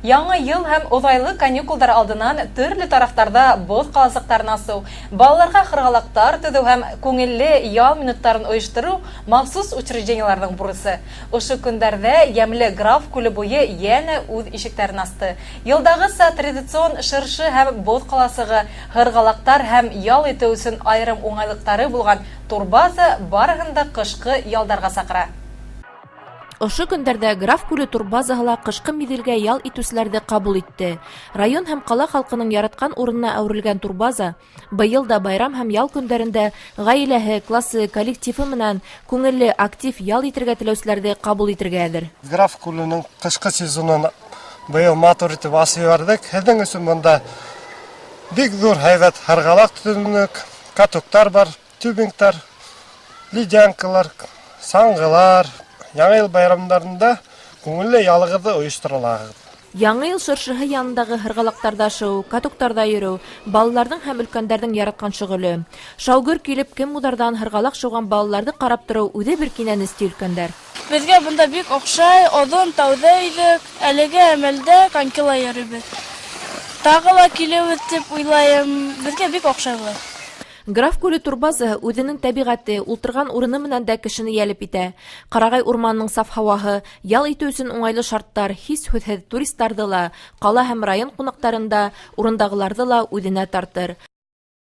Яңа ел һәм оҙайлы каникулдар алдынан төрле тарафтарда боҙ ҡаласыҡтарын асыу, балаларға хырғалаҡтар төҙөү һәм күңелле ял минуттарын ойоштороу махсус учреждениеларҙың бурысы. Ошо көндәрҙә йәмле Граф күле буйы йәнә үҙ ишектәрен асты. Йылдағыса традицион шыршы һәм боҙ ҡаласығы, хырғалаҡтар һәм ял итеү өсөн айырым уңайлыҡтары булған турбаза барыһын да ҡышҡы ялдарға саҡыра. Ошо көндәрҙә Граф күле турбазаһы ла ҡышҡы миҙгелгә ял итеүселәрҙе ҡабул итте. Район һәм ҡала халҡының яратҡан урынына әүерелгән турбаза быйыл да байрам һәм ял көндәрендә ғаиләһе, классы, коллективы менән күңелле, актив ял итергә теләүселәрҙе ҡабул итергә әҙер. Граф күленең ҡышҡы сезонын быйыл матур итеп асый бардык. Һеҙҙең өсөн бында бик ҙур һәйбәт һырғалаҡ төҙөнөк, катоктар бар, тюбингтар, ледянкалар, саңғылар. Яңы ел байрамдарында күңелле ялығыҙҙы ойошторалағыҙ. Яңы ел шыршыһы янындағы һырғалаҡтарҙа шыу, катоктарҙа йөрөү, балаларҙың һәм өлкәндәрҙең яратҡан шөғөлө. Шаугөр килеп, кем уҙарҙан һырғалаҡ шыуған балаларҙы ҡарап тороу үҙе бер кинәнес ти өлкәндәр. Беҙгә бында бик оҡшай, оҙон тауҙа иҙек, әлегә әмәлдә конькила йөрөйбөҙ. Тағы ла килеүбеҙ тип уйлайым, беҙгә бик оҡшай былай. Граф күле турбазаһы үҙенең тәбиғәте, ултырған урыны менән дә кешене йәлеп итә. Ҡарағай урманының саф һауаһы, ял итеү өсөн уңайлы шарттар һис һүҙһеҙ туристарҙы ла, ҡала һәм район ҡунаҡтарын да, урындағыларҙы ла үҙенә тартыр.